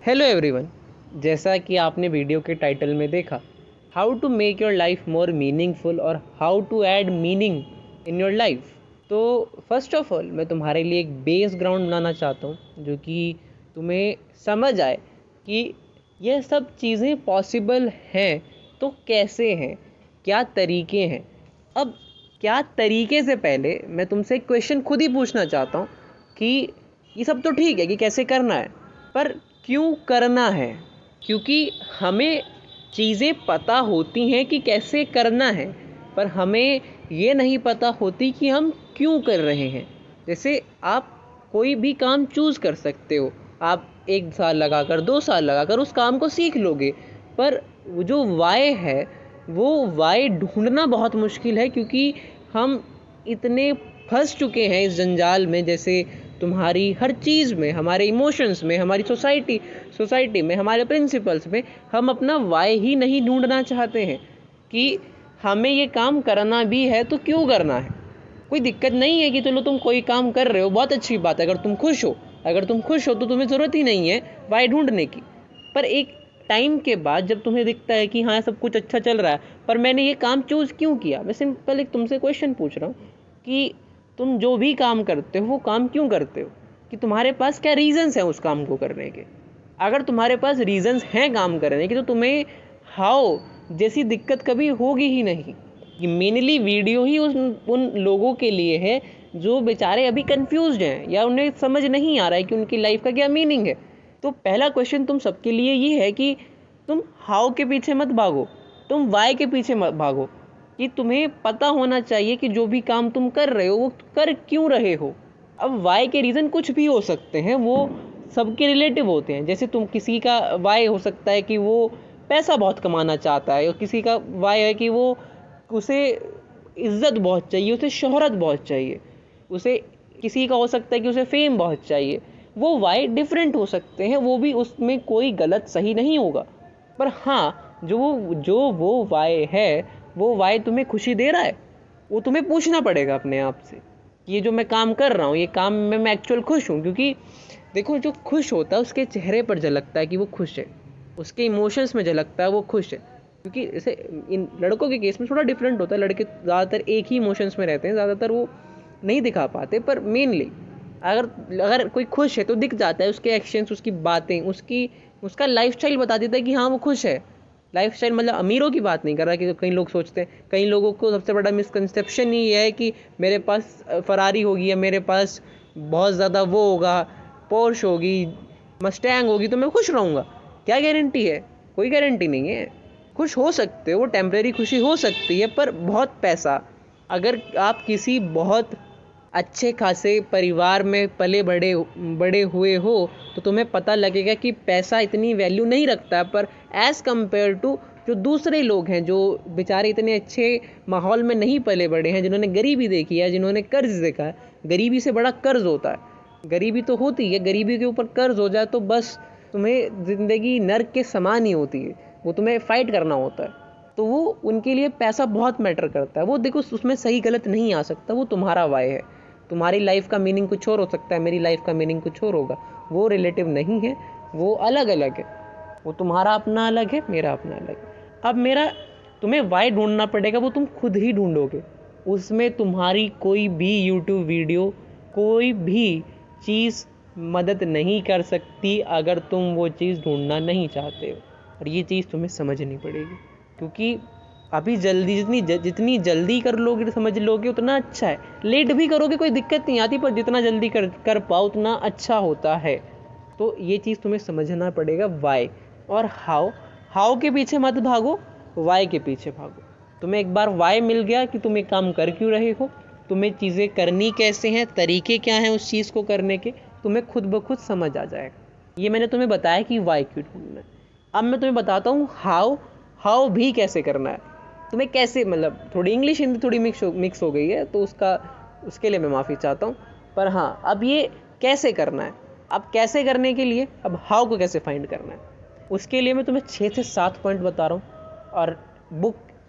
Hello everyone. जैसा कि आपने वीडियो के टाइटल में देखा, how to make your life more meaningful और how to add meaning in your life. तो फर्स्ट ऑफ ऑल मैं तुम्हारे लिए एक बेस ग्राउंड बनाना चाहता हूँ जो कि तुम्हें समझ आए कि यह सब चीज़ें पॉसिबल हैं तो कैसे हैं, क्या तरीके हैं। अब क्या तरीके से पहले मैं तुमसे एक क्वेश्चन खुद ही पूछना चाहता हूँ कि ये सब तो ठीक है कि कैसे करना है, पर क्यों करना है। क्योंकि हमें चीज़ें पता होती हैं कि कैसे करना है, पर हमें ये नहीं पता होती कि हम क्यों कर रहे हैं। जैसे आप कोई भी काम चूज़ कर सकते हो, आप 1 साल लगाकर 2 साल लगाकर उस काम को सीख लोगे, पर वो जो वाई है वो वाई ढूंढना बहुत मुश्किल है। क्योंकि हम इतने फंस चुके हैं इस जंजाल में, जैसे तुम्हारी हर चीज़ में, हमारे इमोशंस में, हमारी सोसाइटी में, हमारे प्रिंसिपल्स में, हम अपना वाई ही नहीं ढूंढना चाहते हैं कि हमें ये काम करना भी है तो क्यों करना है। कोई दिक्कत नहीं है कि चलो तुम कोई काम कर रहे हो, बहुत अच्छी बात है। अगर तुम खुश हो तो तुम्हें ज़रूरत ही नहीं है वाई ढूंढने की। पर एक टाइम के बाद जब तुम्हें दिखता है कि हाँ सब कुछ अच्छा चल रहा है, पर मैंने ये काम चूज़ क्यों किया। मैं सिंपल एक तुमसे क्वेश्चन पूछ रहा हूँ कि तुम जो भी काम करते हो वो काम क्यों करते हो, कि तुम्हारे पास क्या रीज़न्स हैं उस काम को करने के। अगर तुम्हारे पास रीज़न्स हैं काम करने के तो तुम्हें हाउ जैसी दिक्कत कभी होगी ही नहीं। ये मेनली वीडियो ही उन लोगों के लिए है जो बेचारे अभी कंफ्यूज्ड हैं या उन्हें समझ नहीं आ रहा है कि उनकी लाइफ का क्या मीनिंग है। तो पहला क्वेश्चन तुम सबके लिए ये है कि तुम हाउ के पीछे मत भागो, तुम वाई के पीछे मत भागो। कि तुम्हें पता होना चाहिए कि जो भी काम तुम कर रहे हो वो कर क्यों रहे हो। अब वाई के रीज़न कुछ भी हो सकते हैं, वो सबके रिलेटिव होते हैं। जैसे तुम किसी का वाई हो सकता है कि वो पैसा बहुत कमाना चाहता है, और किसी का वाई है कि वो उसे इज़्ज़त बहुत चाहिए, उसे शोहरत बहुत चाहिए, उसे किसी का हो सकता है कि उसे फेम बहुत चाहिए। वो वाई डिफरेंट हो सकते हैं, वो भी उसमें कोई गलत सही नहीं होगा। पर हाँ, जो वो वाई है वो वाई तुम्हें खुशी दे रहा है, वो तुम्हें पूछना पड़ेगा अपने आप से। ये जो मैं काम कर रहा हूँ, ये काम में मैं एक्चुअल खुश हूँ। क्योंकि देखो, जो खुश होता है उसके चेहरे पर झलकता है कि वो खुश है, उसके इमोशंस में झलकता है वो खुश है। क्योंकि जैसे इन लड़कों के केस में थोड़ा डिफरेंट होता है, लड़के ज़्यादातर एक ही इमोशंस में रहते हैं, ज़्यादातर वो नहीं दिखा पाते। पर मेनली अगर कोई खुश है तो दिख जाता है, उसके एक्शंस, उसकी बातें, उसका लाइफस्टाइल बता देता है कि हाँ वो खुश है। लाइफस्टाइल मतलब अमीरों की बात नहीं कर रहा, कि कई लोग सोचते हैं, कई लोगों को सबसे बड़ा मिसकंसेप्शन ही है कि मेरे पास फरारी होगी या मेरे पास बहुत ज़्यादा वो होगा, पोर्श होगी, मस्टैंग होगी तो मैं खुश रहूँगा। क्या गारंटी है? कोई गारंटी नहीं है। खुश हो सकते हो, टेम्परेरी खुशी हो सकती है, पर बहुत पैसा, अगर आप किसी बहुत अच्छे खासे परिवार में पले बड़े हुए हो तो तुम्हें पता लगेगा कि पैसा इतनी वैल्यू नहीं रखता। पर एज़ कम्पेयर टू जो दूसरे लोग हैं जो बेचारे इतने अच्छे माहौल में नहीं पले बड़े हैं, जिन्होंने गरीबी देखी है, जिन्होंने कर्ज देखा है। गरीबी से बड़ा कर्ज होता है, गरीबी तो होती है, गरीबी के ऊपर कर्ज हो जाए तो बस तुम्हें ज़िंदगी नर्क के समान ही होती है, वो तुम्हें फ़ाइट करना होता है। तो वो उनके लिए पैसा बहुत मैटर करता है। वो देखो, उसमें सही गलत नहीं आ सकता, वो तुम्हारा वाई है। तुम्हारी लाइफ का मीनिंग कुछ और हो सकता है, मेरी लाइफ का मीनिंग कुछ और होगा। वो रिलेटिव नहीं है, वो अलग अलग है। वो तुम्हारा अपना अलग है, मेरा अपना अलग है। अब मेरा तुम्हें वाई ढूंढना पड़ेगा, वो तुम खुद ही ढूंढोगे। उसमें तुम्हारी कोई भी यूट्यूब वीडियो, कोई भी चीज़ मदद नहीं कर सकती अगर तुम वो चीज़ ढूंढना नहीं चाहते हो। और ये चीज़ तुम्हें समझनी पड़ेगी, क्योंकि अभी जल्दी जितनी जल्दी कर लोगे, समझ लोगे, उतना अच्छा है। लेट भी करोगे कोई दिक्कत नहीं आती, पर जितना जल्दी कर पाओ उतना अच्छा होता है। तो ये चीज़ तुम्हें समझना पड़ेगा, वाई और हाउ के पीछे मत भागो, वाई के पीछे भागो। तुम्हें एक बार वाई मिल गया कि तुम एक काम कर क्यों रहे हो, तुम्हें चीज़ें करनी कैसे हैं, तरीके क्या हैं उस चीज़ को करने के, तुम्हें खुद ब खुद समझ आ जाएगा। ये मैंने तुम्हें बताया कि वाई क्यों ढूंढना है। अब मैं तुम्हें बताता हूँ हाउ भी कैसे करना है। तुम्हें कैसे, मतलब थोड़ी इंग्लिश हिंदी थोड़ी मिक्स हो गई है, तो उसके लिए मैं माफ़ी चाहता हूँ। पर हाँ, अब ये कैसे करना है, अब कैसे करने के लिए, अब हाउ को कैसे फाइंड करना है, उसके लिए मैं तुम्हें 6 से 7 पॉइंट बता रहा हूँ। और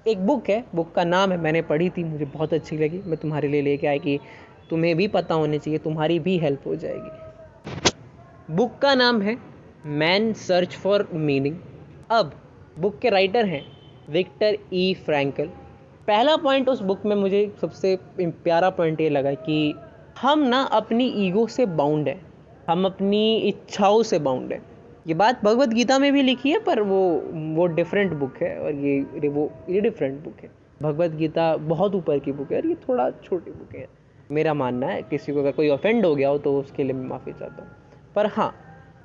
एक बुक है, बुक का नाम है, मैंने पढ़ी थी, मुझे बहुत अच्छी लगी, मैं तुम्हारे लिए लेके आई कि तुम्हें भी पता होनी चाहिए, तुम्हारी भी हेल्प हो जाएगी। बुक का नाम है मैन सर्च फॉर मीनिंग। अब बुक के राइटर हैं विक्टर ई फ्रैंकल। पहला पॉइंट उस बुक में मुझे सबसे प्यारा पॉइंट ये लगा कि हम ना अपनी ईगो से बाउंड है, हम अपनी इच्छाओं से बाउंड है। ये बात भगवत गीता में भी लिखी है, पर वो डिफरेंट बुक है और ये डिफरेंट बुक है। भगवत गीता बहुत ऊपर की बुक है और ये थोड़ा छोटी बुक है, मेरा मानना है। किसी को अगर कोई ऑफेंड हो गया हो तो उसके लिए मैं माफ़ी चाहता हूँ। पर हाँ,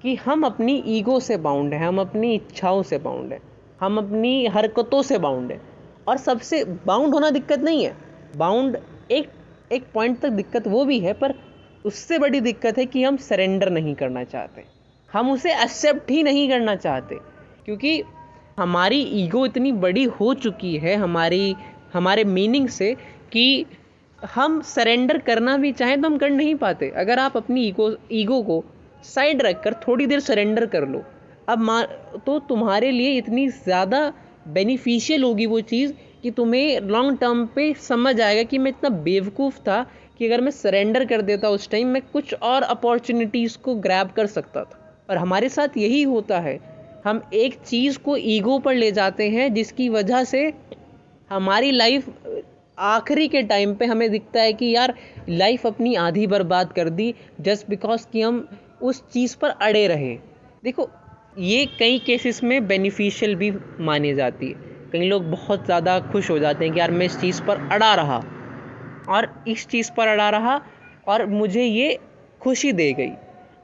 कि हम अपनी ईगो से बाउंड हैं, हम अपनी इच्छाओं से बाउंड हैं, हम अपनी हरकतों से बाउंड हैं। और सबसे बाउंड होना दिक्कत नहीं है, बाउंड एक पॉइंट तक दिक्कत वो भी है, पर उससे बड़ी दिक्कत है कि हम सरेंडर नहीं करना चाहते, हम उसे एक्सेप्ट ही नहीं करना चाहते। क्योंकि हमारी ईगो इतनी बड़ी हो चुकी है हमारे मीनिंग से कि हम सरेंडर करना भी चाहें तो हम कर नहीं पाते। अगर आप अपनी ईगो को साइड रख कर थोड़ी देर सरेंडर कर लो, तो तुम्हारे लिए इतनी ज़्यादा बेनिफिशियल होगी वो चीज़ कि तुम्हें लॉन्ग टर्म पे समझ आएगा कि मैं इतना बेवकूफ़ था कि अगर मैं सरेंडर कर देता उस टाइम, मैं कुछ और अपॉर्चुनिटीज़ को ग्रैब कर सकता था। और हमारे साथ यही होता है, हम एक चीज़ को ईगो पर ले जाते हैं जिसकी वजह से हमारी लाइफ आखिरी के टाइम पे हमें दिखता है कि यार लाइफ अपनी आधी बर्बाद कर दी जस्ट बिकॉज कि हम उस चीज़ पर अड़े रहे। देखो, ये कई केसेस में बेनिफिशियल भी मानी जाती है। कई लोग बहुत ज़्यादा खुश हो जाते हैं कि यार मैं इस चीज़ पर अड़ा रहा और इस चीज़ पर अड़ा रहा और मुझे ये खुशी दे गई।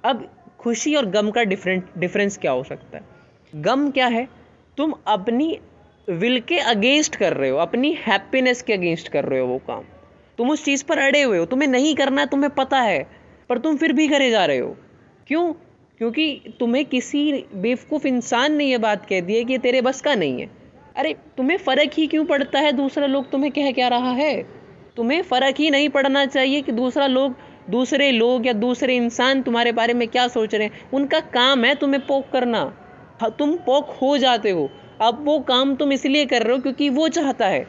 अब खुशी और गम का डिफरेंस क्या हो सकता है? गम क्या है? तुम अपनी विल के अगेंस्ट कर रहे हो, अपनी हैप्पीनेस के अगेंस्ट कर रहे हो वो काम। तुम उस चीज़ पर अड़े हुए हो, तुम्हें नहीं करना है, तुम्हें पता है, पर तुम फिर भी करे जा रहे हो। क्यों? क्योंकि तुम्हें किसी बेवकूफ़ इंसान ने ये बात कह दी है कि ये तेरे बस का नहीं है। अरे तुम्हें फ़र्क ही क्यों पड़ता है दूसरा लोग तुम्हें कह क्या रहा है? तुम्हें फ़र्क ही नहीं पड़ना चाहिए कि दूसरे लोग या दूसरे इंसान तुम्हारे बारे में क्या सोच रहे हैं। उनका काम है तुम्हें पोक करना, तुम पोक हो जाते हो। अब वो काम तुम इसलिए कर रहे हो क्योंकि वो चाहता है।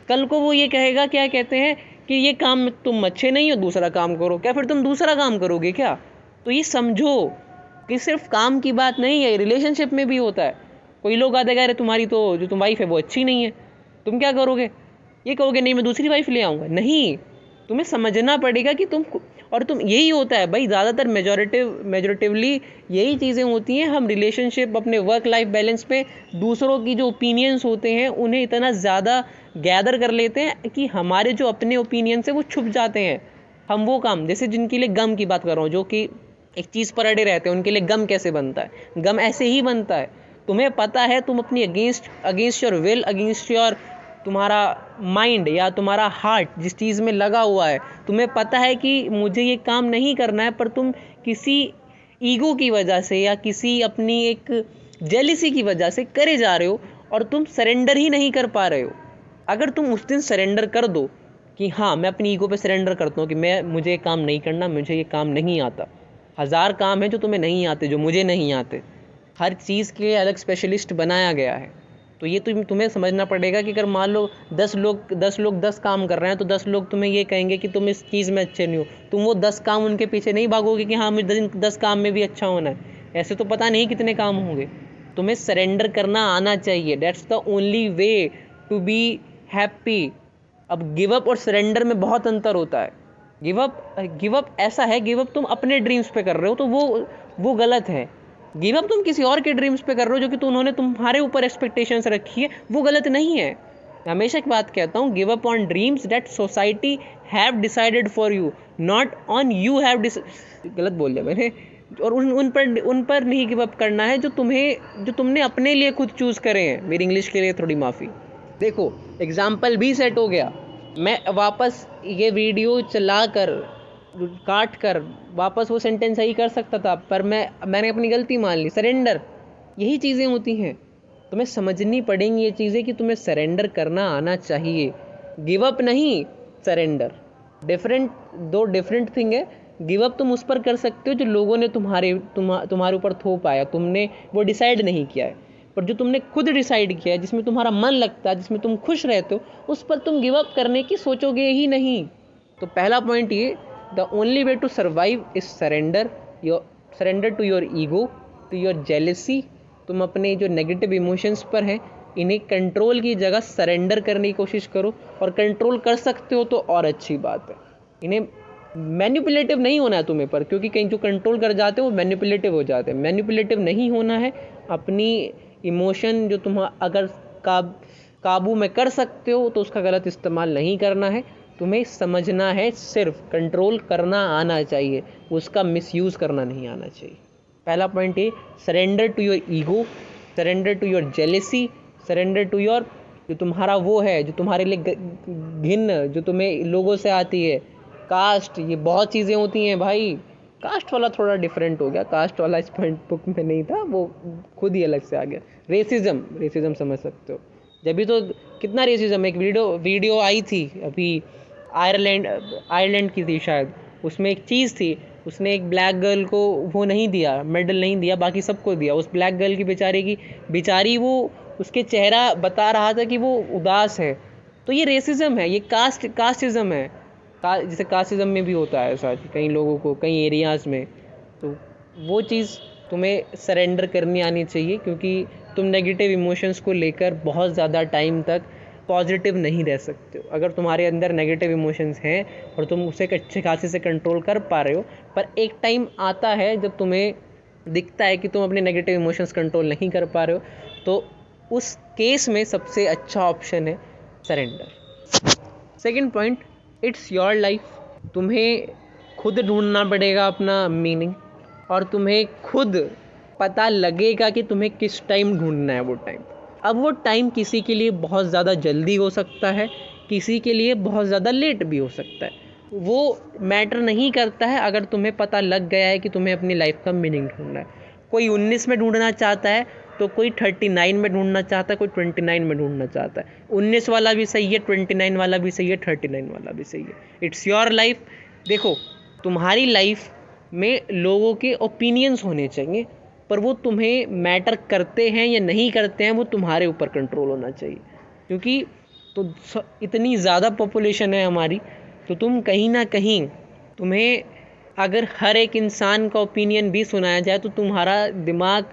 कल को वो ये कहेगा, क्या कहते हैं, कि ये काम तुम अच्छे नहीं हो, दूसरा काम करो। क्या फिर तुम दूसरा काम करोगे क्या? तो ये समझो कि सिर्फ काम की बात नहीं है, रिलेशनशिप में भी होता है। कोई लोग आते कह रहे तुम्हारी तो जो तुम वाइफ है वो अच्छी नहीं है, तुम क्या करोगे? ये कहोगे नहीं मैं दूसरी वाइफ ले आऊँगा? नहीं, तुम्हें समझना पड़ेगा कि तुम यही होता है भाई, ज़्यादातर मेजोरिटिवली यही चीज़ें होती हैं। हम रिलेशनशिप, अपने वर्क लाइफ बैलेंस पे दूसरों की जो ओपिनियंस होते हैं उन्हें इतना ज़्यादा गैदर कर लेते हैं कि हमारे जो अपने ओपिनियंस है वो छुप जाते हैं। हम वो काम, जैसे जिनके लिए गम की बात कर रहा हूँ, जो कि एक चीज़ पर अड़े रहते हैं, उनके लिए गम कैसे बनता है? गम ऐसे ही बनता है। तुम्हें पता है तुम अपनी against your will, against your तुम्हारा माइंड या तुम्हारा हार्ट जिस चीज़ में लगा हुआ है, तुम्हें पता है कि मुझे ये काम नहीं करना है, पर तुम किसी ईगो की वजह से या किसी अपनी एक जेलिसी की वजह से करे जा रहे हो और तुम सरेंडर ही नहीं कर पा रहे हो। अगर तुम उस दिन सरेंडर कर दो कि हाँ मैं अपनी ईगो पे सरेंडर करता हूँ कि मुझे ये काम नहीं करना, मुझे ये काम नहीं आता। 1000 काम है जो तुम्हें नहीं आते, जो मुझे नहीं आते। हर चीज़ के लिए अलग स्पेशलिस्ट बनाया गया है। तो ये तुम्हें समझना पड़ेगा कि अगर मान लो 10 लोग 10 काम कर रहे हैं तो 10 लोग तुम्हें ये कहेंगे कि तुम इस चीज़ में अच्छे नहीं हो। तुम वो 10 काम उनके पीछे नहीं भागोगे कि हाँ मुझे 10 काम में भी अच्छा होना है। ऐसे तो पता नहीं कितने काम होंगे। तुम्हें सरेंडर करना आना चाहिए। That's the only way to be happy. अब गिव अप और सरेंडर में बहुत अंतर होता है। गिव अप ऐसा है, गिव अप तुम अपने ड्रीम्स पे कर रहे हो तो वो गलत है। गिव अप तुम किसी और के ड्रीम्स पे कर रहे हो जो कि उन्होंने तुम्हारे ऊपर एक्सपेक्टेशंस रखी है, वो गलत नहीं है। हमेशा की बात कहता हूँ, give up on dreams that society have decided for you, not on you have गलत बोल दिया मैंने। और उन पर नहीं गिव अप करना है जो तुमने अपने लिए खुद चूज़ करे हैं। मेरी इंग्लिश के लिए थोड़ी माफ़ी। देखो, एग्जाम्पल भी सेट हो गया। मैं वापस ये वीडियो काट कर वापस वो सेंटेंस सही कर सकता था, पर मैंने अपनी गलती मान ली। सरेंडर, यही चीज़ें होती हैं। तुम्हें समझनी पड़ेंगी ये चीज़ें कि तुम्हें सरेंडर करना आना चाहिए। गिव अप नहीं, सरेंडर दो डिफरेंट थिंग है। गिव अप तुम उस पर कर सकते हो जो लोगों ने तुम्हारे ऊपर थोप आया, तुमने वो डिसाइड नहीं किया है। पर जो तुमने खुद डिसाइड किया है, जिसमें तुम्हारा मन लगता है, जिसमें तुम खुश रहते हो, उस पर तुम गिव अप करने की सोचोगे ही नहीं। तो पहला पॉइंट ये, the only way to survive is surrender to your ego to your jealousy. तुम अपने जो नेगेटिव इमोशंस पर हैं इन्हें कंट्रोल की जगह सरेंडर करने की कोशिश करो, और कंट्रोल कर सकते हो तो और अच्छी बात है। इन्हें मैनिपुलेटिव नहीं होना है तुम्हें पर, क्योंकि कहीं जो कंट्रोल कर जाते हैं वो मैनिपुलेटिव हो जाते हैं। मैनिपुलेटिव नहीं होना है। अपनी इमोशन जो तुम अगर काबू में कर सकते हो तो उसका गलत इस्तेमाल नहीं करना है। तुम्हें समझना है, सिर्फ कंट्रोल करना आना चाहिए, उसका मिसयूज़ करना नहीं आना चाहिए। पहला पॉइंट ये, surrender to your ego, surrender to your jealousy, surrender to your जो तुम्हारा वो है जो तुम्हारे लिए घिन जो तुम्हें लोगों से आती है, कास्ट, ये बहुत चीज़ें होती हैं भाई। कास्ट वाला थोड़ा डिफरेंट हो गया, कास्ट वाला इस पॉइंट बुक में नहीं था, वो खुद ही अलग से आ गया। रेसिज्म समझ सकते हो। जब भी तो कितना रेसिज्म, एक वीडियो आई थी अभी, आयरलैंड की थी शायद, उसमें एक चीज़ थी, उसने एक ब्लैक गर्ल को वो नहीं दिया, मेडल नहीं दिया, बाकी सबको दिया। उस ब्लैक गर्ल की बेचारी वो उसके चेहरा बता रहा था कि वो उदास है। तो ये रेसिज्म है, ये कास्टिज्म है। जैसे कास्टिज्म में भी होता है ऐसा कई लोगों को, कई एरियाज़ में। तो वो चीज़ तुम्हें सरेंडर करनी आनी चाहिए, क्योंकि तुम नेगेटिव इमोशंस को लेकर बहुत ज़्यादा टाइम तक पॉजिटिव नहीं रह सकते हो। अगर तुम्हारे अंदर नेगेटिव इमोशंस हैं और तुम उसे अच्छे खासे से कंट्रोल कर पा रहे हो, पर एक टाइम आता है जब तुम्हें दिखता है कि तुम अपने नेगेटिव इमोशंस कंट्रोल नहीं कर पा रहे हो, तो उस केस में सबसे अच्छा ऑप्शन है surrender. Second point, it's your life. तुम्हें खुद ढूंढना पड़ेगा अपना मीनिंग, और तुम्हें खुद पता लगेगा कि तुम्हें किस टाइम ढूंढना है वो टाइम। अब वो टाइम किसी के लिए बहुत ज़्यादा जल्दी हो सकता है, किसी के लिए बहुत ज़्यादा लेट भी हो सकता है। वो मैटर नहीं करता है अगर तुम्हें पता लग गया है कि तुम्हें अपनी लाइफ का मीनिंग ढूंढना है। कोई 19 में ढूंढना चाहता है तो कोई 39 में ढूंढना चाहता है, कोई 29 में ढूंढना चाहता है। 19 वाला भी सही है, 29 वाला भी सही है, 39 वाला भी सही है। It's your life. देखो, तुम्हारी लाइफ में लोगों के ओपिनियंस होने चाहिए, पर वो तुम्हें मैटर करते हैं या नहीं करते हैं वो तुम्हारे ऊपर कंट्रोल होना चाहिए। क्योंकि तो इतनी ज़्यादा पॉपुलेशन है हमारी, तो तुम कहीं ना कहीं, तुम्हें अगर हर एक इंसान का ओपिनियन भी सुनाया जाए तो तुम्हारा दिमाग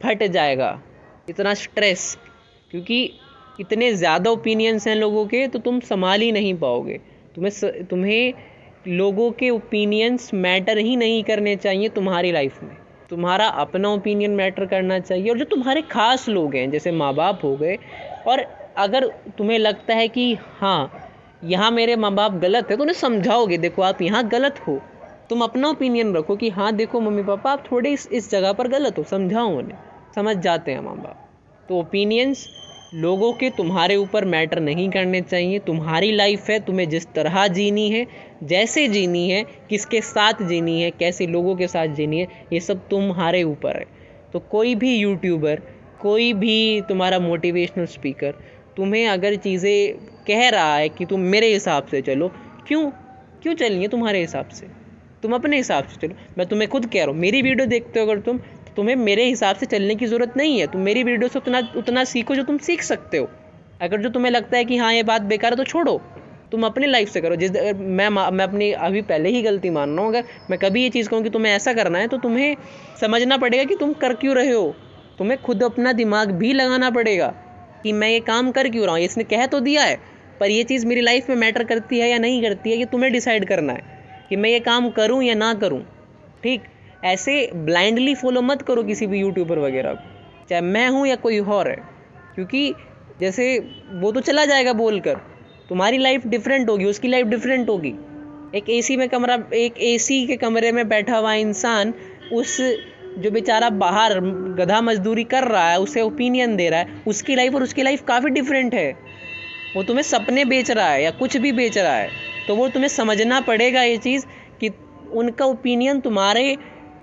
फट जाएगा, इतना स्ट्रेस, क्योंकि इतने ज़्यादा ओपिनियंस हैं लोगों के, तो तुम संभाल ही नहीं पाओगे। तुम्हें लोगों के ओपिनियंस मैटर ही नहीं करने चाहिए तुम्हारी लाइफ में। तुम्हारा अपना ओपिनियन मैटर करना चाहिए। और जो तुम्हारे ख़ास लोग हैं, जैसे माँ बाप हो गए, और अगर तुम्हें लगता है कि हाँ यहाँ मेरे माँ बाप गलत है, तो उन्हें समझाओगे, देखो आप यहाँ गलत हो। तुम अपना ओपिनियन रखो कि हाँ देखो मम्मी पापा आप थोड़े इस जगह पर गलत हो, समझाओ उन्हें, समझ जाते हैं माँ बाप। तो ओपिनियंस लोगों के तुम्हारे ऊपर मैटर नहीं करने चाहिए। तुम्हारी लाइफ है, तुम्हें जिस तरह जीनी है, जैसे जीनी है, किसके साथ जीनी है, कैसे लोगों के साथ जीनी है, ये सब तुम्हारे ऊपर है। तो कोई भी यूट्यूबर, कोई भी तुम्हारा मोटिवेशनल स्पीकर तुम्हें अगर चीज़ें कह रहा है कि तुम मेरे हिसाब से चलो, क्यों चलनी है तुम्हारे हिसाब से? तुम अपने हिसाब से चलो। मैं तुम्हें खुद कह रहा हूँ, मेरी वीडियो देखते हो अगर तुम, तो तुम्हें मेरे हिसाब से चलने की ज़रूरत नहीं है। तुम मेरी वीडियो से उतना सीखो जो तुम सीख सकते हो। अगर जो तुम्हें लगता है कि हाँ ये बात बेकार है तो छोड़ो, तुम अपनी लाइफ से करो। मैं अपनी अभी पहले ही गलती मान रहा हूँ, अगर मैं कभी ये चीज़ कहूँ कि तुम्हें ऐसा करना है तो तुम्हें समझना पड़ेगा कि तुम कर क्यों रहे हो। तुम्हें खुद अपना दिमाग भी लगाना पड़ेगा कि मैं ये काम कर क्यों रहा हूँ। इसने कह तो दिया है, पर ये चीज़ मेरी लाइफ में मैटर करती है या नहीं करती है, ये तुम्हें डिसाइड करना है कि मैं ये काम करूँ या ना करूँ। ठीक, ऐसे ब्लाइंडली फॉलो मत करो किसी भी यूट्यूबर वगैरह को, चाहे मैं हूँ या कोई और है, क्योंकि जैसे वो तो चला जाएगा बोलकर, तुम्हारी लाइफ डिफरेंट होगी, उसकी लाइफ डिफरेंट होगी। एक एसी के कमरे में बैठा हुआ इंसान, उस जो बेचारा बाहर गधा मजदूरी कर रहा है, उसे ओपिनियन दे रहा है, उसकी लाइफ और उसकी लाइफ काफ़ी डिफरेंट है। वो तुम्हें सपने बेच रहा है या कुछ भी बेच रहा है, तो वो तुम्हें समझना पड़ेगा ये चीज़ कि उनका ओपिनियन तुम्हारे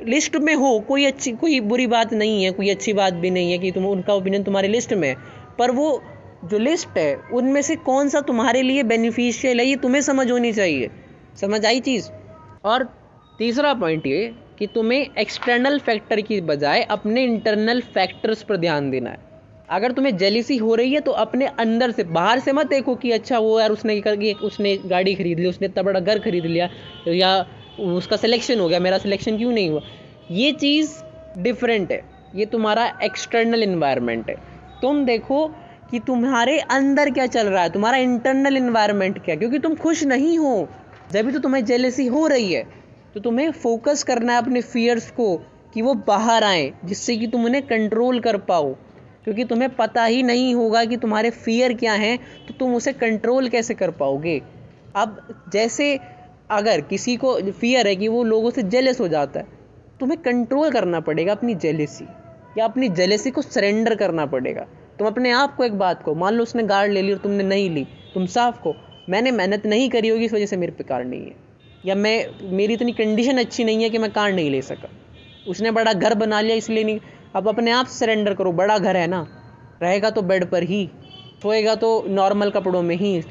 लिस्ट में हो। कोई बुरी बात नहीं है, कोई अच्छी बात भी नहीं है कि उनका ओपिनियन तुम्हारी लिस्ट में है, पर वो जो लिस्ट है उनमें से कौन सा तुम्हारे लिए बेनिफिशियल है, ये तुम्हें समझ होनी चाहिए। समझ आई चीज़? और तीसरा पॉइंट ये कि तुम्हें एक्सटर्नल फैक्टर की बजाय अपने इंटरनल फैक्टर्स पर ध्यान देना है। अगर तुम्हें जेलिसी हो रही है तो अपने अंदर से, बाहर से मत देखो कि अच्छा वो यार उसने गाड़ी खरीद ली, उसने इतना बड़ा घर खरीद लिया, या उसका सिलेक्शन हो गया, मेरा सिलेक्शन क्यों नहीं हुआ। ये चीज़ डिफरेंट है। ये तुम्हारा एक्सटर्नल इन्वायरमेंट है। तुम देखो कि तुम्हारे अंदर क्या चल रहा है, तुम्हारा इंटरनल इन्वायरमेंट क्या, क्योंकि तुम खुश नहीं हो जब भी तो तुम्हें जेलसी हो रही है। तो तुम्हें फोकस करना है अपने फियर्स को कि वो बाहर आएँ, जिससे कि तुम उन्हें कंट्रोल कर पाओ, क्योंकि तुम्हें पता ही नहीं होगा कि तुम्हारे फियर क्या हैं, तो तुम उसे कंट्रोल कैसे कर पाओगे। अब जैसे अगर किसी को फियर है कि वो लोगों से जेलस हो जाता है, तुम्हें कंट्रोल करना पड़ेगा अपनी जेलसी, या अपनी जेलसी को सरेंडर करना पड़ेगा। तुम अपने आप को एक बात को, मान लो उसने गार्ड ले ली और तुमने नहीं ली, तुम साफ को मैंने मेहनत नहीं करी होगी इस वजह से मेरे पे कार नहीं है, या मेरी इतनी कंडीशन अच्छी नहीं है कि मैं कार नहीं ले सका। उसने बड़ा घर बना लिया इसलिए नहीं। अब अपने आप सरेंडर करो, बड़ा घर है ना, रहेगा तो बेड पर ही, सोएगा तो नॉर्मल कपड़ों में ही,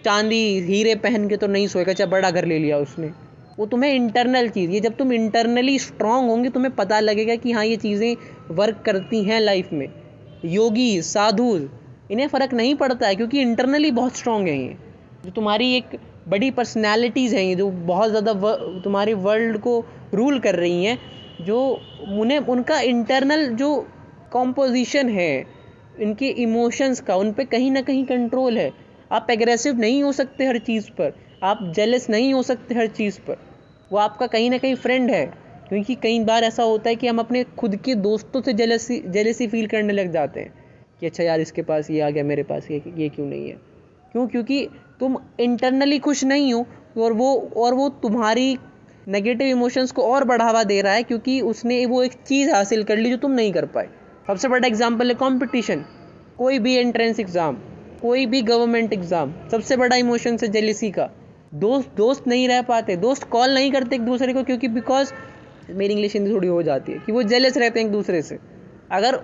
चांदी हीरे पहन के तो नहीं सोएगा, चाहे बड़ा घर ले लिया उसने। वो तुम्हें इंटरनल चीज़, ये जब तुम इंटरनली स्ट्रांग होंगे तुम्हें पता लगेगा कि हाँ ये चीज़ें वर्क करती हैं लाइफ में। योगी, साधु, इन्हें फ़र्क नहीं पड़ता है क्योंकि इंटरनली बहुत स्ट्रांग हैं ये। जो तुम्हारी एक बड़ी पर्सनैलिटीज़ हैं ये, जो बहुत ज़्यादा तुम्हारी वर्ल्ड को रूल कर रही हैं, जो उन्हें उनका इंटरनल जो कॉम्पोजिशन है इनके इमोशंस का, उन पे कहीं ना कहीं कंट्रोल है। आप एग्रेसिव नहीं हो सकते हर चीज़ पर, आप जेलस नहीं हो सकते हर चीज़ पर। वो आपका कहीं ना कहीं फ्रेंड है, क्योंकि कई बार ऐसा होता है कि हम अपने खुद के दोस्तों से जेलसी फील करने लग जाते हैं कि अच्छा यार इसके पास ये आ गया, मेरे पास ये क्यों नहीं है। क्यों? क्योंकि तुम इंटरनली खुश नहीं हो, और वो तुम्हारी नेगेटिव इमोशंस को और बढ़ावा दे रहा है, क्योंकि उसने वो एक चीज़ हासिल कर ली जो तुम नहीं कर पाए। सबसे बड़ा एग्जाम्पल है कंपटीशन। कोई भी एंट्रेंस एग्ज़ाम, कोई भी गवर्नमेंट एग्ज़ाम, सबसे बड़ा इमोशन है जेलिसी का। दोस्त नहीं रह पाते, दोस्त कॉल नहीं करते एक दूसरे को, क्योंकि बिकॉज मेरी इंग्लिश हिंदी थोड़ी हो जाती है कि वो जेलस रहते हैं एक दूसरे से। अगर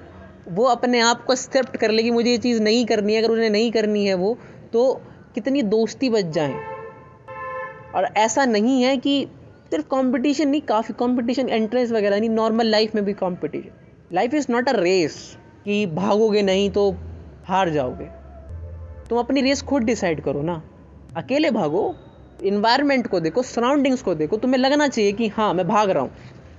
वो अपने आप को एक्सेप्ट कर ले कि मुझे ये चीज़ नहीं करनी है, अगर उन्हें नहीं करनी है वो, तो कितनी दोस्ती बच जाए। और ऐसा नहीं है कि सिर्फ कंपटीशन नहीं, काफ़ी कंपटीशन, एंट्रेंस वगैरह नहीं, नॉर्मल लाइफ में भी competition. Life is not a race कि भागोगे नहीं तो हार जाओगे। तुम अपनी रेस खुद डिसाइड करो ना, अकेले भागो, इन्वायरमेंट को देखो, सराउंडिंग्स को देखो, तुम्हें लगना चाहिए कि हाँ मैं भाग रहा हूँ।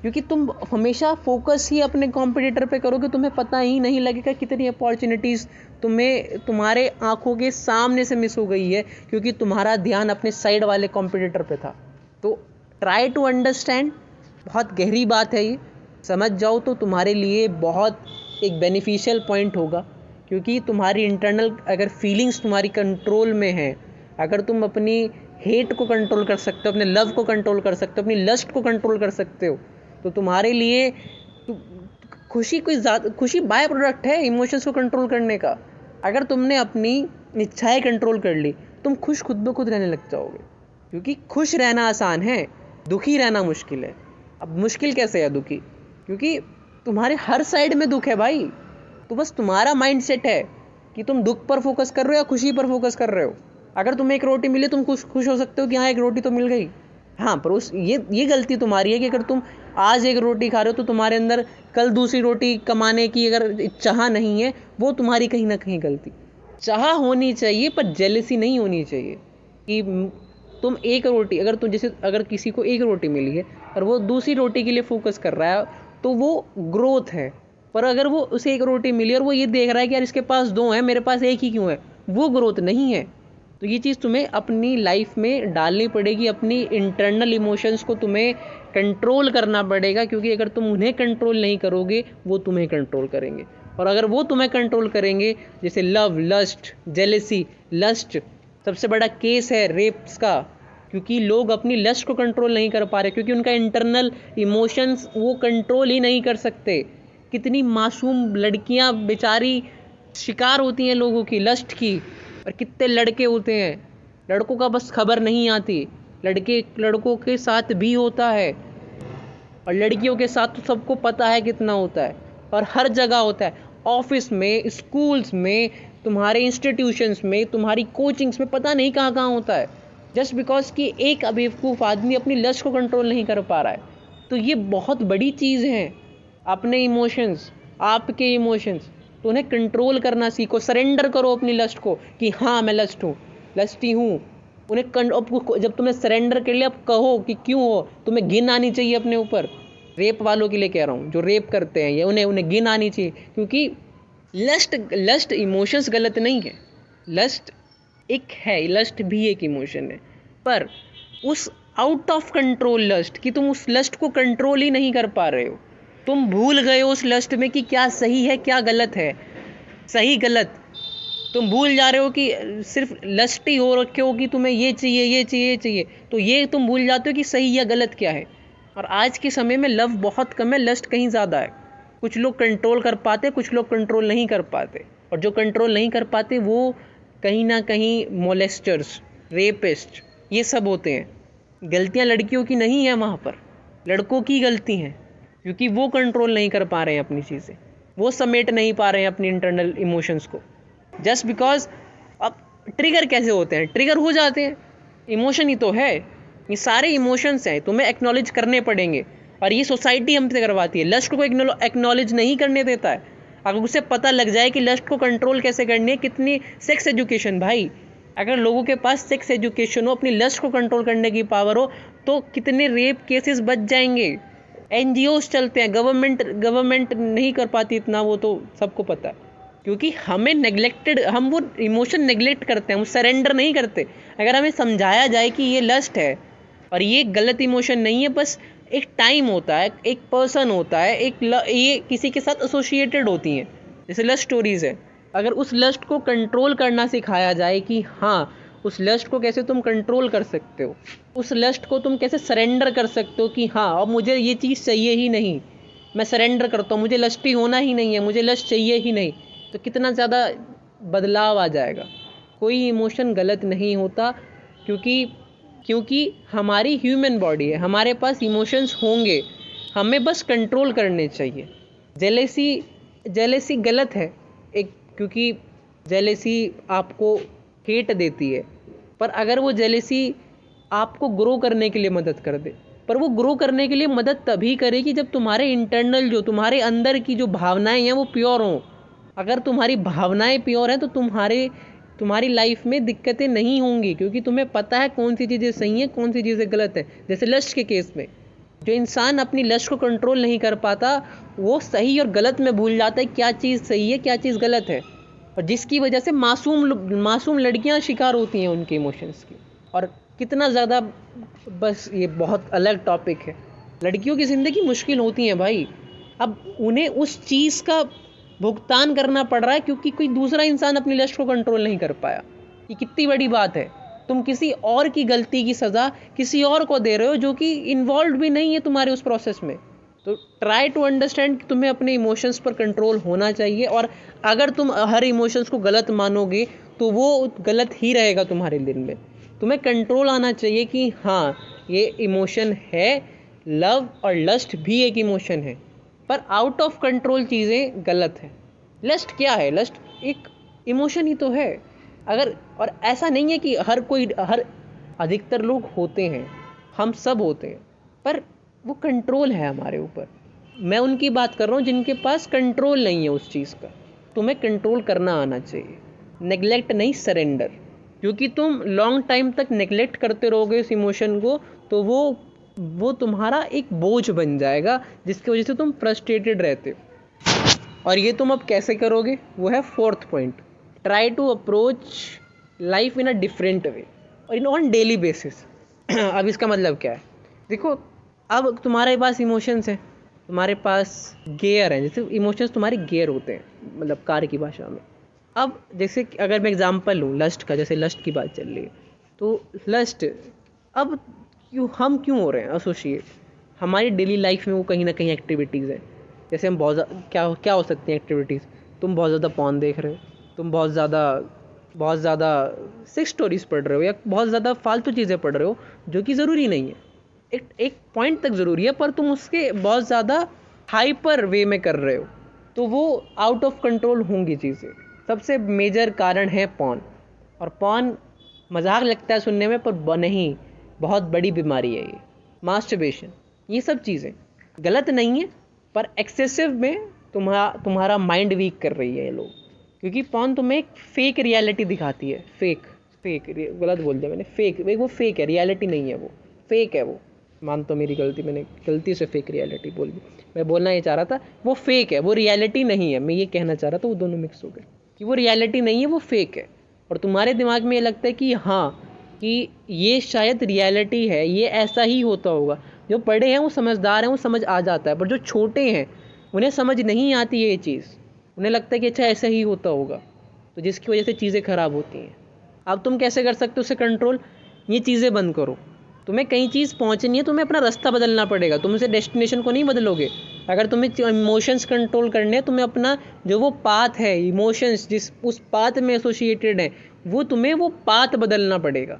क्योंकि तुम हमेशा फोकस ही अपने कॉम्पिटिटर पे करोगे, तुम्हें पता ही नहीं लगेगा कितनी अपॉर्चुनिटीज़ तुम्हें तुम्हारे आंखों के सामने से मिस हो गई है, क्योंकि तुम्हारा ध्यान अपने साइड वाले कॉम्पिटिटर पे था। तो ट्राई टू अंडरस्टैंड, बहुत गहरी बात है ये, समझ जाओ तो तुम्हारे लिए बहुत एक बेनिफिशियल पॉइंट होगा। क्योंकि तुम्हारी इंटरनल अगर फीलिंग्स तुम्हारी कंट्रोल में हैं, अगर तुम अपनी हेट को कंट्रोल कर सकते हो, अपने लव को कंट्रोल कर सकते हो, अपनी लस्ट को कंट्रोल कर सकते हो, तो तुम्हारे लिए खुशी बाय प्रोडक्ट है इमोशंस को कंट्रोल करने का। अगर तुमने अपनी इच्छाएं कंट्रोल कर ली, तुम खुश खुद ब खुद रहने लग जाओगे। क्योंकि खुश रहना आसान है, दुखी रहना मुश्किल है। अब मुश्किल कैसे है दुखी? क्योंकि तुम्हारे हर साइड में दुख है भाई। तो बस तुम्हारा माइंड सेट है कि तुम दुख पर फोकस कर रहे हो या खुशी पर फोकस कर रहे हो। अगर तुम्हें एक रोटी मिली, तुम खुश हो सकते हो कि हाँ एक रोटी तो मिल गई। हाँ, पर ये गलती तुम्हारी है कि अगर तुम आज एक रोटी खा रहे हो तो तुम्हारे अंदर कल दूसरी रोटी कमाने की अगर चाह नहीं है, वो तुम्हारी कहीं ना कहीं गलती। चाह होनी चाहिए पर जेलसी नहीं होनी चाहिए कि तुम एक रोटी, अगर किसी को एक रोटी मिली है और वो दूसरी रोटी के लिए फोकस कर रहा है, तो वो ग्रोथ है। पर अगर वो उसे एक रोटी मिली और वो ये देख रहा है कि यार इसके पास दो हैं, मेरे पास एक ही क्यों है, वो ग्रोथ नहीं है। तो ये चीज़ तुम्हें अपनी लाइफ में डालनी पड़ेगी। अपनी इंटरनल इमोशंस को तुम्हें कंट्रोल करना पड़ेगा, क्योंकि अगर तुम उन्हें कंट्रोल नहीं करोगे, वो तुम्हें कंट्रोल करेंगे। और अगर वो तुम्हें कंट्रोल करेंगे, जैसे लव, लस्ट, जेलेसी, लस्ट सबसे बड़ा केस है रेप्स का, क्योंकि लोग अपनी लस्ट को कंट्रोल नहीं कर पा रहे, क्योंकि उनका इंटरनल इमोशंस वो कंट्रोल ही नहीं कर सकते। कितनी मासूम लड़कियां बेचारी शिकार होती हैं लोगों की लस्ट की, और कितने लड़के होते हैं, लड़कों का बस खबर नहीं आती। लड़कों के साथ भी होता है, और लड़कियों के साथ तो सबको पता है कितना होता है, और हर जगह होता है। ऑफिस में, स्कूल्स में, तुम्हारे इंस्टीट्यूशंस में, तुम्हारी कोचिंग्स में, पता नहीं कहाँ कहाँ होता है। जस्ट बिकॉज कि एक बेवकूफ़ आदमी अपनी लस्ट को कंट्रोल नहीं कर पा रहा है। तो ये बहुत बड़ी चीज़ है। अपने इमोशंस, आपके इमोशंस, तो उन्हें कंट्रोल करना सीखो। सरेंडर करो अपनी लस्ट को कि हाँ मैं लस्टी हूँ। उन्हें जब तुमने सरेंडर कर लिया, अब कहो कि क्यों हो, तुम्हें घिन आनी चाहिए अपने ऊपर रेप वालों के लिए कह रहा हूँ, जो रेप करते हैं, ये उन्हें गिन आनी चाहिए, क्योंकि लस्ट इमोशंस गलत नहीं है। लस्ट एक है, लस्ट भी एक इमोशन है, पर उस आउट ऑफ कंट्रोल लस्ट कि तुम उस लस्ट को कंट्रोल ही नहीं कर पा रहे हो, तुम भूल गए हो उस लस्ट में कि क्या सही है क्या गलत है। सही गलत तुम भूल जा रहे हो कि सिर्फ लस्ट ही हो रखे हो कि तुम्हें ये चाहिए ये चाहिए ये चाहिए, तो ये तुम भूल जाते हो कि सही या गलत क्या है। और आज के समय में लव बहुत कम है, लस्ट कहीं ज़्यादा है। कुछ लोग कंट्रोल कर पाते, कुछ लोग कंट्रोल नहीं कर पाते, और जो कंट्रोल नहीं कर पाते वो कहीं ना कहीं मोलेस्टर्स, रेपिस्ट, ये सब होते हैं। गलतियां लड़कियों की नहीं है वहाँ पर, लड़कों की गलती हैं, क्योंकि वो कंट्रोल नहीं कर पा रहे हैं अपनी चीज़ें, वो समेट नहीं पा रहे हैं अपनी इंटरनल इमोशंस को। जस्ट बिकॉज अब ट्रिगर कैसे होते हैं, ट्रिगर हो जाते हैं, इमोशन ही तो है, ये सारे इमोशंस हैं, तुम्हें एक्नॉलेज करने पड़ेंगे, और ये सोसाइटी हमसे करवाती है। लस्ट को एक्नॉलेज नहीं करने देता है। अगर उसे पता लग जाए कि लस्ट को कंट्रोल कैसे करनी है, कितनी सेक्स एजुकेशन भाई, अगर लोगों के पास सेक्स एजुकेशन हो, अपनी लस्ट को कंट्रोल करने की पावर हो, तो कितने रेप केसेस बच जाएंगे। एनजीओस चलते हैं, गवर्नमेंट नहीं कर पाती इतना, वो तो सबको पता है, क्योंकि हमें नेग्लेक्टेड, हम वो इमोशन नेग्लेक्ट करते हैं, हम सरेंडर नहीं करते। अगर हमें समझाया जाए कि ये लस्ट है और ये गलत इमोशन नहीं है, बस एक टाइम होता है, एक पर्सन होता है, ये किसी के साथ एसोसिएटेड होती हैं, जैसे लस्ट स्टोरीज़ है। अगर उस लस्ट को कंट्रोल करना सिखाया जाए कि हाँ, उस लस्ट को कैसे तुम कंट्रोल कर सकते हो, उस लस्ट को तुम कैसे सरेंडर कर सकते हो कि हाँ अब मुझे ये चीज़ चाहिए ही नहीं, मैं सरेंडर करता हूँ, मुझे लस्टी होना ही नहीं है, मुझे लस्ट चाहिए ही नहीं, तो कितना ज़्यादा बदलाव आ जाएगा। कोई इमोशन गलत नहीं होता, क्योंकि हमारी ह्यूमन बॉडी है, हमारे पास इमोशंस होंगे, हमें बस कंट्रोल करने चाहिए। जेलेसी गलत है एक, क्योंकि जेलेसी आपको हेट देती है, पर अगर वो जेलेसी आपको ग्रो करने के लिए मदद कर दे, पर वो ग्रो करने के लिए मदद तभी करेगी जब तुम्हारे इंटरनल, जो तुम्हारे अंदर की जो भावनाएं हैं वो प्योर हों। अगर तुम्हारी भावनाएं प्योर हैं तो तुम्हारी लाइफ में दिक्कतें नहीं होंगी, क्योंकि तुम्हें पता है कौन सी चीज़ें सही हैं, कौन सी चीज़ें गलत हैं। जैसे लस्ट के केस में, जो इंसान अपनी लस्ट को कंट्रोल नहीं कर पाता, वो सही और गलत में भूल जाता है क्या चीज़ सही है क्या चीज़ गलत है, और जिसकी वजह से मासूम लड़कियां शिकार होती हैं उनके इमोशंस की। और कितना ज़्यादा, बस ये बहुत अलग टॉपिक है। लड़कियों की ज़िंदगी मुश्किल होती है भाई, अब उन्हें उस चीज़ का भुगतान करना पड़ रहा है क्योंकि कोई दूसरा इंसान अपनी लस्ट को कंट्रोल नहीं कर पाया। ये कितनी बड़ी बात है, तुम किसी और की गलती की सज़ा किसी और को दे रहे हो जो कि इन्वॉल्व भी नहीं है तुम्हारे उस प्रोसेस में। तो ट्राई टू अंडरस्टैंड कि तुम्हें अपने इमोशंस पर कंट्रोल होना चाहिए, और अगर तुम हर इमोशंस को गलत मानोगे तो वो गलत ही रहेगा तुम्हारे दिल में। तुम्हें कंट्रोल आना चाहिए कि हाँ ये इमोशन है, लव और लस्ट भी एक इमोशन है, पर आउट ऑफ कंट्रोल चीज़ें गलत है। लस्ट क्या है? लस्ट एक इमोशन ही तो है। और ऐसा नहीं है कि हर अधिकतर लोग होते हैं, हम सब होते हैं, पर वो कंट्रोल है हमारे ऊपर। मैं उनकी बात कर रहा हूँ जिनके पास कंट्रोल नहीं है उस चीज़ का। तुम्हें कंट्रोल करना आना चाहिए, नेग्लेक्ट नहीं, सरेंडर। क्योंकि तुम लॉन्ग टाइम तक नेग्लेक्ट करते रहोगे उस इमोशन को, तो वो तुम्हारा एक बोझ बन जाएगा, जिसकी वजह से तुम फ्रस्ट्रेटेड रहते हो। और ये तुम अब कैसे करोगे, वो है fourth point. Try to approach life in a different way और इन ऑन डेली बेसिस। अब इसका मतलब क्या है? देखो, अब तुम्हारे पास इमोशंस हैं, तुम्हारे पास गियर हैं, जैसे इमोशंस तुम्हारे गियर होते हैं, मतलब कार की भाषा में। अब जैसे अगर मैं एग्जांपल लूँ लस्ट का, जैसे लस्ट की बात चल रही है, तो लस्ट अब हम क्यों हो रहे हैं एसोसिएट? हमारी डेली लाइफ में वो कहीं ना कहीं एक्टिविटीज़ हैं। जैसे हम क्या हो सकती हैं एक्टिविटीज़? तुम बहुत ज़्यादा पॉर्न देख रहे हो, तुम बहुत ज़्यादा सेक्स स्टोरीज पढ़ रहे हो, या बहुत ज़्यादा फालतू चीज़ें पढ़ रहे हो जो कि ज़रूरी नहीं है। एक पॉइंट तक ज़रूरी है, पर तुम उसके बहुत ज़्यादा हाइपर वे में कर रहे हो, तो वो आउट ऑफ कंट्रोल होंगी चीज़ें। सबसे मेजर कारण है पॉर्न। और पॉर्न मजाक लगता है सुनने में, पर नहीं, बहुत बड़ी बीमारी है ये। मास्टरबेशन, ये सब चीज़ें गलत नहीं है, पर एक्सेसिव में तुम्हारा माइंड वीक कर रही है ये लोग। क्योंकि पॉर्न तुम्हें एक फेक रियलिटी दिखाती है। फेक गलत बोल दिया मैंने, फेक, वो फेक है, रियलिटी नहीं है, वो फेक है वो। मानता हूँ मेरी गलती, मैंने गलती से फेक रियलिटी बोल दी। मैं बोलना ये चाह रहा था वो फेक है, वो रियलिटी नहीं है। मैं ये कहना चाह रहा था, वो दोनों मिक्स हो गए कि वो रियलिटी नहीं है, वो फेक है। और तुम्हारे दिमाग में ये लगता है कि हाँ, कि ये शायद रियलिटी है, ये ऐसा ही होता होगा। जो बड़े हैं वो समझदार हैं, वो समझ आ जाता है, पर जो छोटे हैं उन्हें समझ नहीं आती ये चीज़। उन्हें लगता है कि अच्छा ऐसा ही होता होगा, तो जिसकी वजह से चीज़ें ख़राब होती हैं। अब तुम कैसे कर सकते हो उसे कंट्रोल? ये चीज़ें बंद करो। तुम्हें कहीं चीज़ पहुंचनी है, तुम्हें अपना रास्ता बदलना पड़ेगा, तुम उसे डेस्टिनेशन को नहीं बदलोगे। अगर तुम्हें इमोशंस कंट्रोल करने हैं, तुम्हें अपना जो वो पाथ है, इमोशंस जिस उस पाथ में एसोसिएटेड है, तुम्हें वो पाथ बदलना पड़ेगा।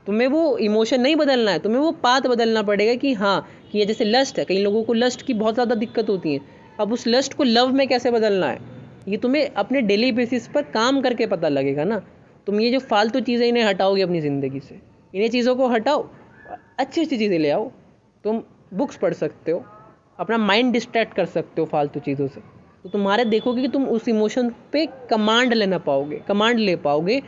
तुम्हें वो इमोशन नहीं बदलना है, तुम्हें वो पाथ बदलना पड़ेगा कि हाँ, कि ये जैसे लस्ट है, कई लोगों को लस्ट की बहुत ज़्यादा दिक्कत होती है। अब उस लस्ट को लव में कैसे बदलना है, ये तुम्हें अपने डेली बेसिस पर काम करके पता लगेगा ना। तुम ये जो फालतू चीज़ें इन्हें हटाओगे अपनी ज़िंदगी से, इन्हें चीज़ों को हटाओ, अच्छी अच्छी चीज़ें ले आओ। तुम बुक्स पढ़ सकते हो, अपना माइंड डिस्ट्रैक्ट कर सकते हो फालतू चीज़ों से, तो तुम्हारे देखोगे कि तुम उस इमोशन पे कमांड लेना पाओगे, कमांड ले पाओगे।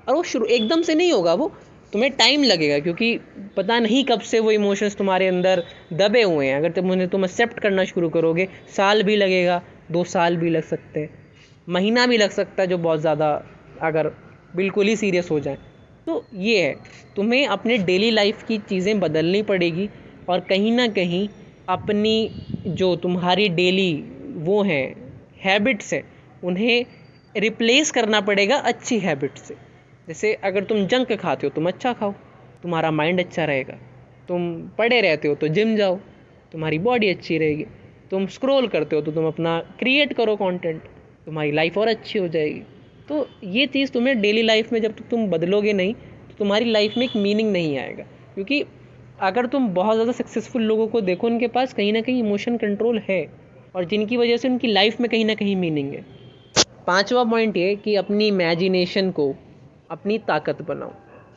और वो शुरू एकदम से नहीं होगा, वो तुम्हें टाइम लगेगा, क्योंकि पता नहीं कब से वो इमोशंस तुम्हारे अंदर दबे हुए हैं। अगर तुम एक्सेप्ट करना शुरू करोगे, साल भी लगेगा, 2 साल भी लग सकते हैं, महीना भी लग सकता है, जो बहुत ज़्यादा अगर बिल्कुल ही सीरियस हो जाए। तो ये है, तुम्हें अपने डेली लाइफ की चीज़ें बदलनी पड़ेगी, और कहीं ना कहीं अपनी जो तुम्हारी डेली वो हैं हैबिट्स हैं, उन्हें रिप्लेस करना पड़ेगा अच्छी हैबिट से। जैसे अगर तुम जंक खाते हो, तुम अच्छा खाओ, तुम्हारा माइंड अच्छा रहेगा। तुम पड़े रहते हो तो जिम जाओ, तुम्हारी बॉडी अच्छी रहेगी। तुम स्क्रॉल करते हो तो तुम अपना क्रिएट करो कंटेंट, तुम्हारी लाइफ और अच्छी हो जाएगी। तो ये चीज़ तुम्हें डेली लाइफ में जब तक तुम बदलोगे नहीं, तो तुम्हारी लाइफ में एक मीनिंग नहीं आएगा। क्योंकि अगर तुम बहुत ज़्यादा सक्सेसफुल लोगों को देखो, उनके पास कहीं ना कहीं इमोशन कंट्रोल है, और जिनकी वजह से उनकी लाइफ में कहीं ना कहीं मीनिंग है। 5वां पॉइंट ये कि अपनी इमेजिनेशन को अपनी ताकत बनाओ,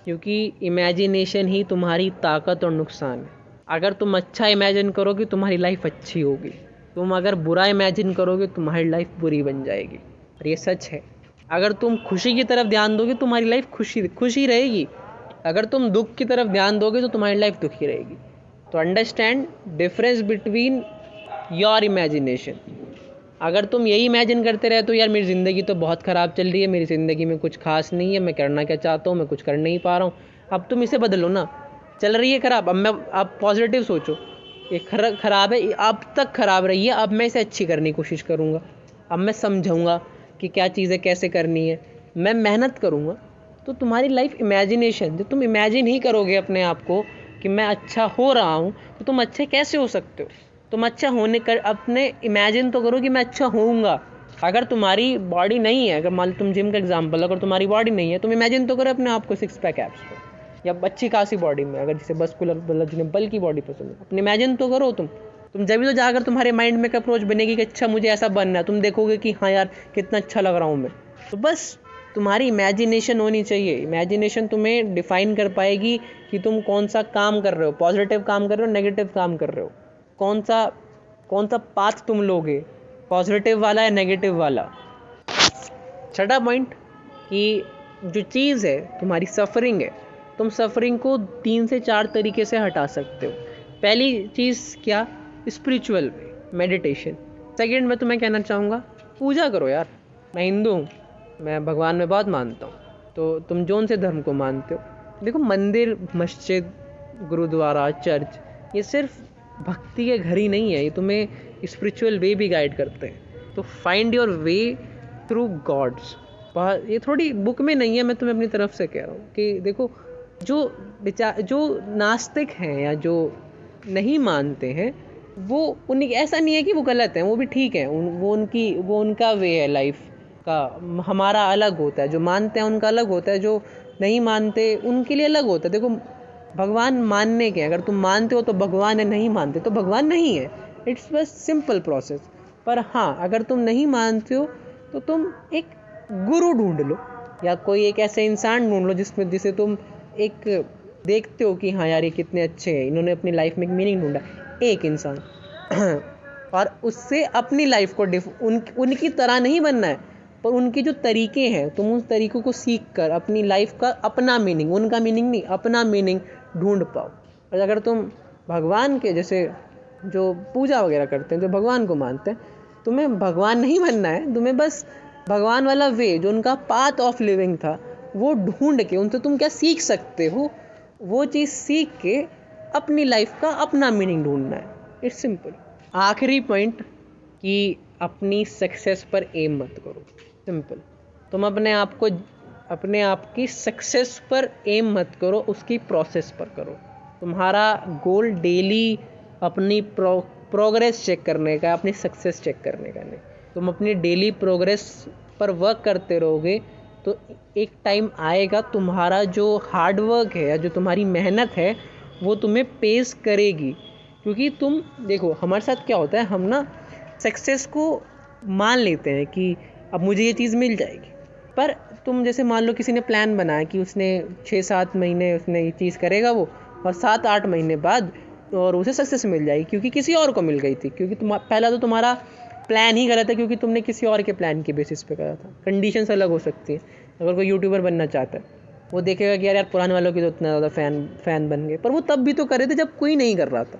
क्योंकि इमेजिनेशन ही तुम्हारी ताकत और नुकसान है। अगर तुम अच्छा इमेजिन करोगे तुम्हारी लाइफ अच्छी होगी, तुम अगर बुरा इमेजिन करोगे तुम्हारी लाइफ बुरी बन जाएगी, और ये सच है। अगर तुम खुशी की तरफ ध्यान दोगे तुम्हारी लाइफ खुशी रहेगी, अगर तुम दुख की तरफ ध्यान दोगे तो तुम्हारी लाइफ दुखी रहेगी। तो understand difference between your imagination. अगर तुम यही इमेजिन करते रहे तो यार मेरी ज़िंदगी तो बहुत ख़राब चल रही है, मेरी ज़िंदगी में कुछ खास नहीं है, मैं करना क्या चाहता हूँ, मैं कुछ कर नहीं पा रहा हूँ। अब तुम इसे बदलो ना, चल रही है ख़राब, अब पॉजिटिव सोचो, ये ख़राब है, अब तक ख़राब रही है, अब मैं इसे अच्छी करने की कोशिश करूँगा, अब मैं समझाऊँगा कि क्या चीज़ें कैसे करनी है, मैं मेहनत करूँगा। तो तुम्हारी लाइफ इमेजिनेशन, जब तुम इमेजिन ही करोगे अपने आप को कि मैं अच्छा हो रहा हूँ, तो तुम अच्छे कैसे हो सकते हो? तुम अच्छा होने कर अपने इमेजिन तो करो कि मैं अच्छा होऊंगा। अगर तुम्हारी बॉडी नहीं है, अगर मान लो तुम जिम का एग्जांपल, अगर तुम्हारी बॉडी नहीं है, तुम इमेजिन तो करो अपने आप को 6 पैक एब्स पे, या अच्छी खासी बॉडी में, अगर जिसे मस्कुलर जिन्हें बल की बॉडी पसंद है, अपने इमेजिन तो करो तुम जब भी तो जाकर तुम्हारे माइंड में एक अप्रोच बनेगी कि अच्छा मुझे ऐसा बनना है, तुम देखोगे कि हाँ यार कितना अच्छा लग रहा हूँ मैं। तो बस तुम्हारी इमेजिनेशन होनी चाहिए। इमेजिनेशन तुम्हें डिफाइन कर पाएगी कि तुम कौन सा काम कर रहे हो, पॉजिटिव काम कर रहे हो, नेगेटिव काम कर रहे हो, कौन सा पाथ तुम लोगे, पॉजिटिव वाला या नेगेटिव वाला। 6वां पॉइंट कि जो चीज़ है तुम्हारी सफरिंग है, तुम सफरिंग को 3 से 4 तरीके से हटा सकते हो। पहली चीज़ क्या? Spiritual meditation. सेकंड मैं तुम्हें कहना चाहूँगा पूजा करो यार। मैं हिंदू हूँ, मैं भगवान में बहुत मानता हूँ, तो तुम जौन से धर्म को मानते हो, देखो मंदिर, मस्जिद, गुरुद्वारा, चर्च, ये सिर्फ भक्ति के घर ही नहीं है, ये तुम्हें स्पिरिचुअल वे भी गाइड करते हैं। तो find your way through gods. ये थोड़ी बुक में नहीं है, मैं तुम्हें अपनी तरफ से कह रहा हूँ कि देखो जो नास्तिक हैं या जो नहीं मानते हैं, वो उन्हें ऐसा नहीं है कि वो गलत हैं, वो भी ठीक है, वो उनका वे है लाइफ का। हमारा अलग होता है, जो मानते हैं उनका अलग होता है, जो नहीं मानते उनके लिए अलग होता है। देखो भगवान मानने के, अगर तुम मानते हो तो भगवान है, नहीं मानते तो भगवान नहीं है। इट्स बस सिंपल प्रोसेस। पर हाँ, अगर तुम नहीं मानते हो तो तुम एक गुरु ढूंढ लो, या कोई एक ऐसे इंसान ढूंढ लो जिसे तुम एक देखते हो कि हाँ यार ये कितने अच्छे हैं, इन्होंने अपनी लाइफ में एक मीनिंग ढूंढा, एक इंसान और उससे अपनी लाइफ को उनकी तरह नहीं बनना है, पर उनके जो तरीके हैं तुम उन तरीकों को सीख कर अपनी लाइफ का अपना मीनिंग, उनका मीनिंग नहीं, अपना मीनिंग ढूंढ पाओ। और अगर तुम भगवान के जैसे जो पूजा वगैरह करते हैं, जो भगवान को मानते हैं, तुम्हें भगवान नहीं बनना है, तुम्हें बस भगवान वाला वे जो उनका पाथ ऑफ लिविंग था वो ढूंढ के उनसे तुम क्या सीख सकते हो, वो चीज़ सीख के अपनी लाइफ का अपना मीनिंग ढूंढना है। It's simple. आखिरी पॉइंट कि अपनी सक्सेस पर एम मत करो। सिंपल। तुम अपने आप की सक्सेस पर एम मत करो, उसकी प्रोसेस पर करो। तुम्हारा गोल डेली अपनी प्रोग्रेस चेक करने का, अपनी सक्सेस चेक करने का नहीं। तुम अपनी डेली प्रोग्रेस पर वर्क करते रहोगे तो एक टाइम आएगा तुम्हारा जो हार्ड वर्क है या जो तुम्हारी मेहनत है वो तुम्हें पेश करेगी। क्योंकि तुम देखो, हमारे साथ क्या होता है, हम ना सक्सेस को मान लेते हैं कि अब मुझे ये चीज़ मिल जाएगी। पर तुम जैसे मान लो किसी ने प्लान बनाया कि उसने 6-7 महीने उसने ये चीज़ करेगा वो, और 7-8 महीने बाद और उसे सक्सेस मिल जाएगी क्योंकि किसी और को मिल गई थी। क्योंकि पहला तो तुम्हारा प्लान ही गलत है, क्योंकि तुमने किसी और के प्लान के बेसिस पे करा था। कंडीशंस अलग हो सकती हैं। अगर कोई यूट्यूबर बनना चाहता है वो देखेगा कि यार पुराने वालों की तो इतना ज़्यादा फ़ैन बन गए, पर वो तब भी तो कर रहे थे जब कोई नहीं कर रहा था,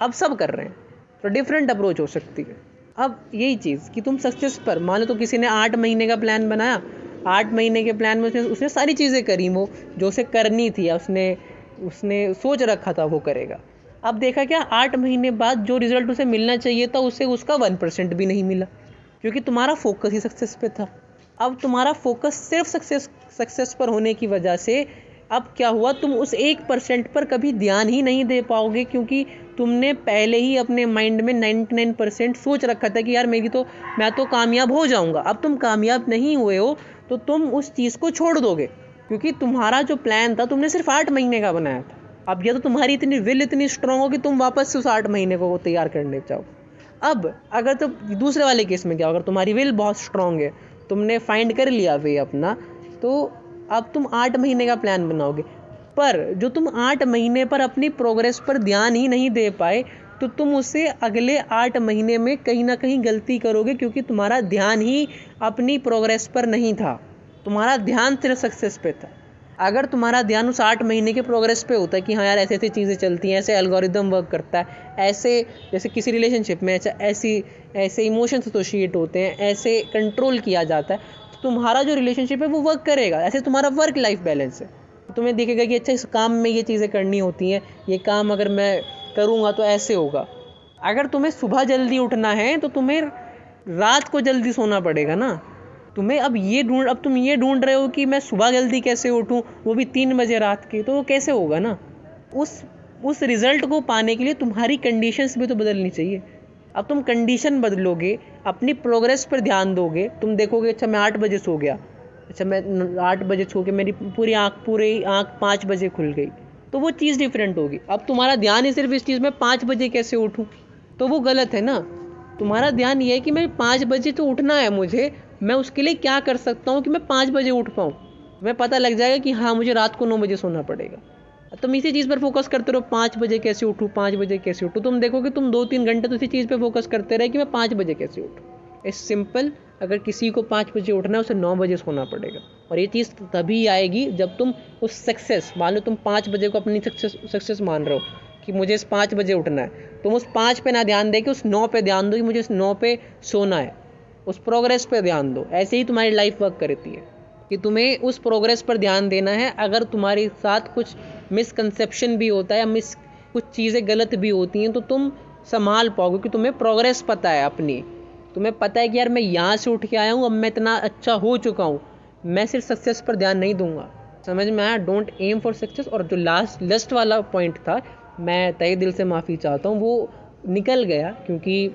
अब सब कर रहे हैं। तो डिफरेंट अप्रोच हो सकती है। अब यही चीज़ कि तुम सक्सेस पर, मान लो तो किसी ने 8 महीने का प्लान बनाया, 8 महीने के प्लान में उसने सारी चीज़ें करी वो जो उसे करनी थी या उसने सोच रखा था वो करेगा। अब देखा क्या, 8 महीने बाद जो रिज़ल्ट उसे मिलना चाहिए था उसे उसका 1% भी नहीं मिला, क्योंकि तुम्हारा फोकस ही सक्सेस पे था। अब तुम्हारा फोकस सिर्फ सक्सेस पर होने की वजह से अब क्या हुआ, तुम उस 1% पर कभी ध्यान ही नहीं दे पाओगे, क्योंकि तुमने पहले ही अपने माइंड में 99% सोच रखा था कि यार मैं तो कामयाब हो जाऊंगा। अब तुम कामयाब नहीं हुए हो तो तुम उस चीज़ को छोड़ दोगे, क्योंकि तुम्हारा जो प्लान था तुमने सिर्फ 8 महीने का बनाया था। अब या तो तुम्हारी इतनी विल इतनी स्ट्रांग हो कि तुम वापस से उस 8 महीने को तैयार करने चाहो। अब अगर तो दूसरे वाले केस में क्या, अगर तुम्हारी विल बहुत स्ट्रांग है, तुमने फाइंड कर लिया वे अपना, तो अब तुम 8 महीने का प्लान बनाओगे। पर जो तुम 8 महीने पर अपनी प्रोग्रेस पर ध्यान ही नहीं दे पाए, तो तुम उसे अगले 8 महीने में कहीं ना कहीं गलती करोगे, क्योंकि तुम्हारा ध्यान ही अपनी प्रोग्रेस पर नहीं था, तुम्हारा ध्यान सिर्फ सक्सेस पे था। अगर तुम्हारा ध्यान उस 8 महीने के प्रोग्रेस पे होता है कि हाँ यार ऐसे ऐसी चीज़ें चलती हैं, ऐसे एल्गोरिदम वर्क करता है, ऐसे जैसे किसी रिलेशनशिप में ऐसे इमोशंस एसोशिएट होते हैं, ऐसे कंट्रोल किया जाता है, तो तुम्हारा जो रिलेशनशिप है वो वर्क करेगा। ऐसे तुम्हारा वर्क लाइफ बैलेंस है, तो तुम्हें दिखेगा कि अच्छा इस काम में ये चीज़ें करनी होती हैं, ये काम अगर मैं करूँगा तो ऐसे होगा। अगर तुम्हें सुबह जल्दी उठना है तो तुम्हें रात को जल्दी सोना पड़ेगा ना। अब तुम ये ढूंढ रहे हो कि मैं सुबह जल्दी कैसे उठूं, वो भी 3 बजे रात के, तो वो कैसे होगा ना। उस रिज़ल्ट को पाने के लिए तुम्हारी कंडीशंस भी तो बदलनी चाहिए। अब तुम कंडीशन बदलोगे, अपनी प्रोग्रेस पर ध्यान दोगे, तुम देखोगे अच्छा मैं 8 बजे सो गया, अच्छा मैं 8 बजे सो के मेरी पूरी आँख 5 बजे खुल गई, तो वो चीज़ डिफरेंट होगी। अब तुम्हारा ध्यान ही सिर्फ इस चीज़ में 5 बजे कैसे उठूँ, तो वो गलत है ना। तुम्हारा ध्यान ये है कि मैं 5 बजे तो उठना है मुझे, मैं उसके लिए क्या कर सकता हूँ कि मैं 5 बजे उठ पाऊँ। तुम्हें पता लग जाएगा कि हाँ मुझे रात को 9 बजे सोना पड़ेगा। तुम इसी चीज़ पर फोकस करते रहो, 5 बजे कैसे उठूँ, 5 बजे कैसे उठूँ, तुम देखोगे तुम 2-3 घंटे तो इसी चीज़ पर फोकस करते रहे कि मैं 5 बजे कैसे उठूँ। It's simple. अगर किसी को 5 बजे उठना है उसे 9 बजे सोना पड़ेगा, और ये चीज़ तभी आएगी जब तुम उस सक्सेस, मान लो तुम 5 बजे को अपनी सक्सेस मान रहे हो कि मुझे इस 5 बजे उठना है, तुम उस 5 पे ना ध्यान दे के उस 9 पे ध्यान दो कि मुझे इस 9 पे सोना है, उस प्रोग्रेस पे ध्यान दो। ऐसे ही तुम्हारी लाइफ वर्क करती है कि तुम्हें उस प्रोग्रेस पर ध्यान देना है। अगर तुम्हारे साथ कुछ मिसकंसेप्शन भी होता है या कुछ चीज़ें गलत भी होती हैं तो तुम संभाल पाओगे, कि तुम्हें प्रोग्रेस पता है अपनी, तुम्हें पता है कि यार मैं यहाँ से उठ के आया हूँ, अब मैं इतना अच्छा हो चुका हूँ, मैं सिर्फ सक्सेस पर ध्यान नहीं दूंगा। समझ में आया? Don't aim for success. और जो लास्ट वाला पॉइंट था, मैं तहे दिल से माफ़ी चाहता हूँ, वो निकल गया क्योंकि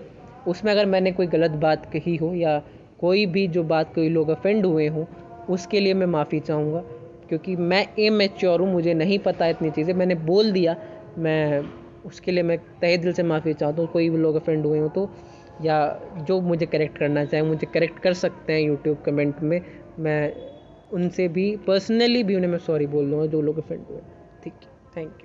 उसमें अगर मैंने कोई गलत बात कही हो या कोई भी जो बात कोई लोग ऑफेंड हुए हों, उसके लिए मैं माफ़ी चाहूँगा, क्योंकि मैं इमैच्योर हूँ, मुझे नहीं पता इतनी चीज़ें, मैंने बोल दिया, मैं उसके लिए मैं तहे दिल से माफ़ी चाहता हूँ। कोई भी लोग ऑफेंड हुए हो तो, या जो मुझे करेक्ट करना चाहें मुझे करेक्ट कर सकते हैं यूट्यूब कमेंट में, मैं उनसे भी पर्सनली भी उन्हें मैं सॉरी बोल दूँगा जो लोग ऑफेंड हुए। ठीक है, थैंक यू।